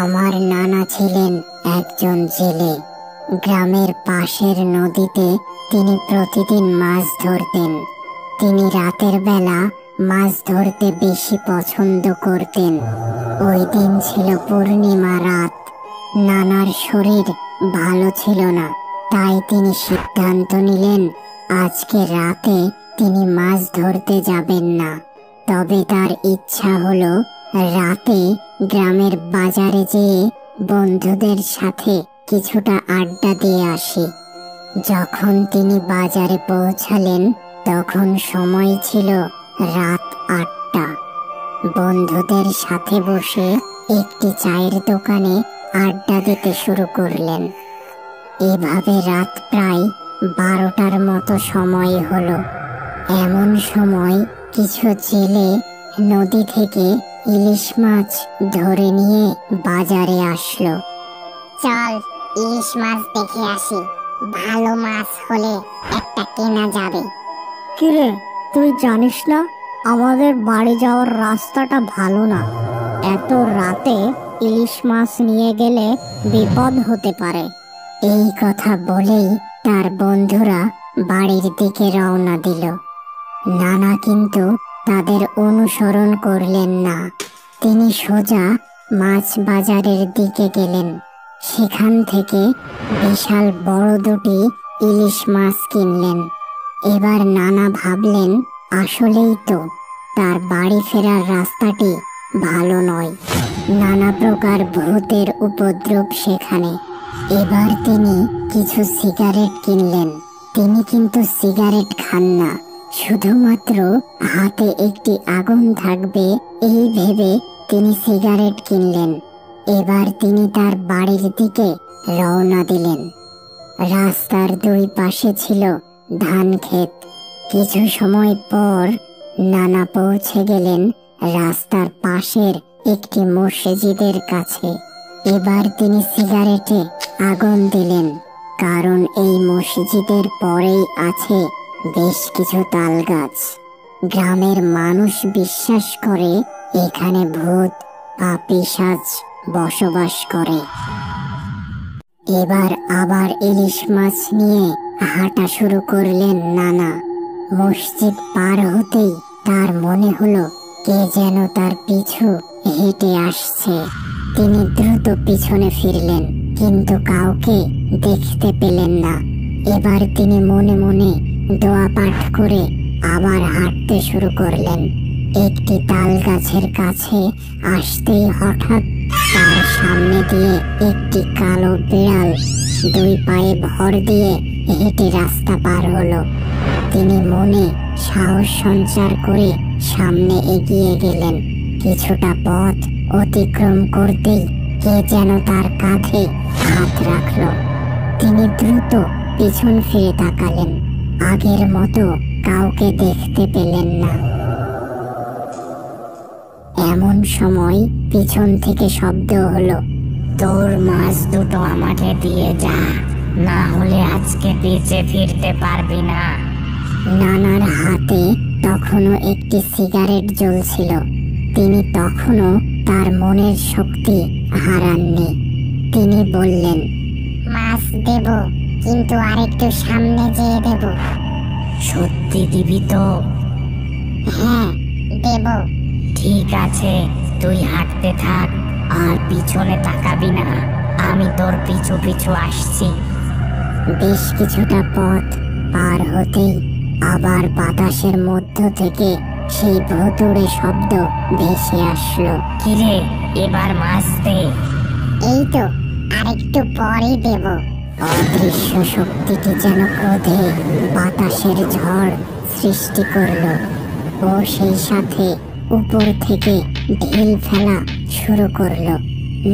আমার নানা ছিলেন একজন জেলে। গ্রামের পাশের নদীতে তিনি প্রতিদিন মাছ ধরতেন। তিনি রাতের বেলা মাছ ধরতে বেশি পছন্দ করতেন। ওই দিন ছিল পূর্ণিমা রাত। নানার শরীর ভালো ছিল না, তাই তিনি সিদ্ধান্ত নিলেন আজকে রাতে তিনি মাছ ধরতে যাবেন না। তবে তার ইচ্ছা হলো রাতে গ্রামের বাজারে যেয়ে বন্ধুদের সাথে কিছুটা আড্ডা দিয়ে আসি। যখন তিনি বাজারে পৌঁছালেন তখন সময় ছিল রাত ৮টা। বন্ধুদের সাথে বসে একটি চায়ের দোকানে আড্ডা দিতে শুরু করলেন। এভাবে রাত প্রায় ১২টার মতো সময় হলো। এমন সময় কিছু জেলে নদী থেকে ইলিশ মাছ ধরে নিয়ে বাজারে আসলো। চল ইলিশ মাছ দেখে আসি, ভালো মাছ হলে একটা কেনা যাবে। কিরে, তুই জানিস না আমাদের বাড়ি যাওয়ার রাস্তাটা ভালো না? এত রাতে ইলিশ মাছ নিয়ে গেলে বিপদ হতে পারে। এই কথা বলেই তার বন্ধুরা বাড়ির দিকে রওনা দিল। নানা কিন্তু তাদের অনুসরণ করলেন না। তিনি সোজা মাছ বাজারের দিকে গেলেন। সেখান থেকে বিশাল বড় দুটি ইলিশ মাছ কিনলেন। এবার নানা ভাবলেন আসলেই তো তার বাড়ি ফেরার রাস্তাটি ভালো নয়। নানা প্রকার ভূতের উপদ্রব সেখানে। এবার তিনি কিছু সিগারেট কিনলেন। তিনি কিন্তু সিগারেট খান না, শুধুমাত্র হাতে একটি আগুন থাকবে এই ভেবে তিনি সিগারেট কিনলেন। এবার তিনি তার বাড়ির দিকে রওনা দিলেন। রাস্তার দুই পাশে ছিল ধান ক্ষেত। কিছু সময় পর নানা পৌঁছে গেলেন রাস্তার পাশের একটি মসজিদের কাছে। এবার তিনি সিগারেটে আগুন দিলেন, কারণ এই মসজিদের পরেই আছে বেশ কিছু তাল গাছ। গ্রামের মানুষ বিশ্বাস করে এখানে ভূত বা পিশাচ বসবাস করে। এবার আবার ইলিশ মাছ নিয়ে হাঁটা শুরু করলেন নানা। মসজিদ পার হতেই তার মনে হলো কে যেন তার পিছু হেঁটে আসছে। তিনি দ্রুত পিছনে ফিরলেন, কিন্তু কাউকে দেখতে পেলেন না। এবার তিনি মনে মনে দোয়া পাঠ করে আবার হাঁটতে শুরু করলেন। একটি তাল গাছের কাছে আসতেই হঠাৎ তার সামনে দিয়ে একটি কালো বিড়াল দুই পায়ে ভর দিয়ে হেঁটে রাস্তা পার হলো। তিনি মনে সাহস সঞ্চার করে সামনে এগিয়ে গেলেন। কিছুটা পথ অতিক্রম করতেই কে যেন তার কাঁধে হাত রাখলো। তিনি দ্রুত পিছন ফিরে তাকালেন। আগের মতো কাউকে দেখতে পেলেন না। এমন সময় পিছন থেকে শব্দ হলো, তোর মাছ দুটো আমাকে দিয়ে যা, না হলে আজকে পিছে ফিরতে পারবি না। নানার হাতে তখনও একটি সিগারেট জ্বলছিল। তিনি তখনও তার মনের শক্তি হারাননি। তিনি বললেন, মাছ দেব, কিন্তু আরেকটু সামনে যেয়ে দেব। সত্যি দিবি তো? হ্যাঁ, দেব। ঠিক আছে, তুই হাঁটতে থাক আর পিছনে তাকাবি না। আমি তোর পিছু পিছু আসছি। বেশ কিছুটা পথ পার হতেই আবার বাতাসের মধ্য থেকে সেই ভুতুড়ে শব্দ ভেসে আসলো। কিরে, এবার মাছ দে। এই তো, আরেকটু পরেই দেব। অদৃশ্য শক্তিটি যেন ক্রোধে বাতাসের ঝড় সৃষ্টি করলো ও সেই সাথে উপর থেকে ঢিল ফেলা শুরু করলো।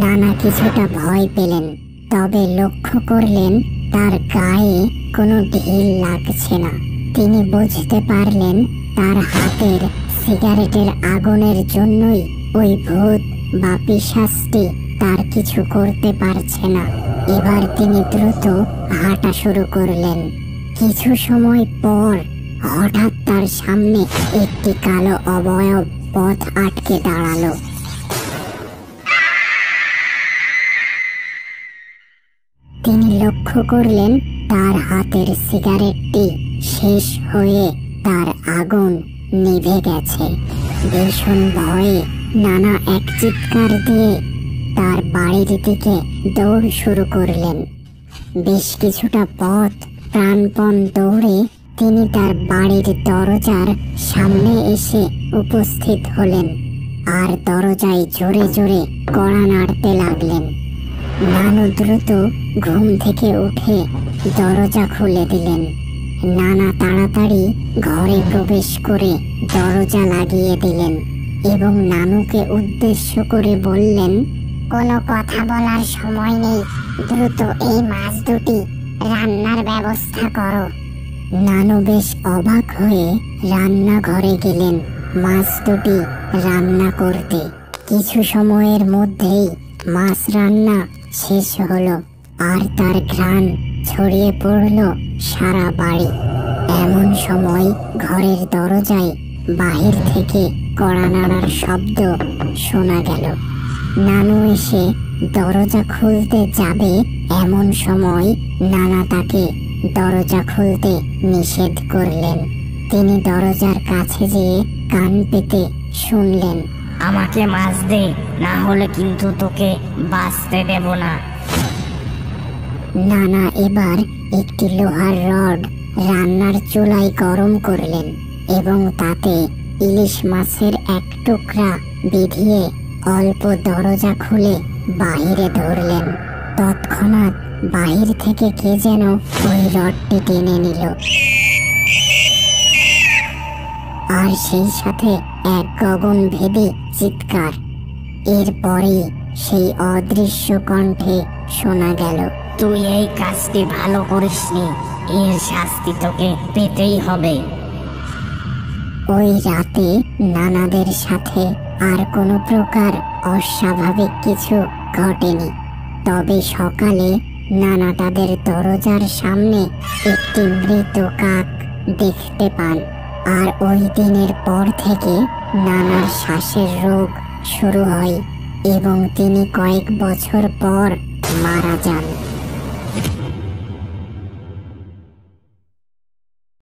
নানা কিছুটা ভয় পেলেন, তবে লক্ষ্য করলেন তার গায়ে কোনো ঢিল লাগছে না। তিনি বুঝতে পারলেন তার হাতের সিগারেটের আগুনের জন্যই ওই ভূত বা পিশাচটি তার কিছু করতে পারছে না। এবার তিনি দ্রুত হাঁটা শুরু করলেন। কিছু সময় পর হঠাৎ তার সামনে একটি কালো অবয়ব পথ আটকে দাঁড়ালো। লক্ষ্য করলেন তার হাতের সিগারেটটি শেষ হয়ে তার আগুন নিভে গেছে। ভীষণ ভয়ে নানা এক চিৎকার দিয়ে তার বাড়ির দিকে দৌড় শুরু করলেন। বেশ কিছুটা পথ প্রাণপণ দৌড়ে তিনি তার বাড়ির দরজার সামনে এসে উপস্থিত হলেন আর দরজায় জোরে জোরে কড়া নাড়তে লাগলেন। নানু দ্রুত ঘুম থেকে উঠে দরজা খুলে দিলেন। নানা তাড়াতাড়ি ঘরে প্রবেশ করে দরজা লাগিয়ে দিলেন এবং নানুকে উদ্দেশ্য করে বললেন, কোনো কথা বলার সময় নেই, দ্রুত এই মাছ দুটি রান্নার ব্যবস্থা করো। নানু বেশ অবাক হয়ে রান্নাঘরে গেলেন মাছ দুটি রান্না করতে। কিছু সময়ের মধ্যেই মাছ রান্না শেষ হলো আর তার ঘ্রাণ ছড়িয়ে পড়ল সারা বাড়ি। এমন সময় ঘরের দরজায় বাহির থেকে কড়া নাড়ার শব্দ শোনা গেল। নানু এসে দরজা খুলতে যাবে এমন সময় নানা তাকে দরজা খুলতে নিষেধ করলেন। তিনি দরজার কাছে যেয়ে কান পেতে শুনলেন, আমাকে মাছ দে, না হলে কিন্তু তোকে বাঁচতে দেব না। নানা এবার একটি লোহার রড রান্নার চুলায় গরম করলেন এবং তাতে ইলিশ মাছের এক টুকরা বিধিয়ে অল্প দরজা খুলে বাহিরে ধরলেন। তৎক্ষণাৎ বাহির থেকে কে যেন ওই রডটি টেনে নিল আর সেই সাথে এক গগনভেদী চিৎকার। এরপরেই সেই অদৃশ্য কণ্ঠে শোনা গেল, তুই এই কাজটি ভালো করিসনি, এর শাস্তি তোকে পেতেই হবে। ওই রাতে নানাদের সাথে আর কোনো প্রকার অস্বাভাবিক কিছু ঘটেনি। তবে সকালে নানা তাদের দরজার সামনে একটি মৃত কাক দেখতে পান আর ওই দিনের পর থেকে নানার শ্বাসের রোগ শুরু হয় এবং তিনি কয়েক বছর পর মারা যান।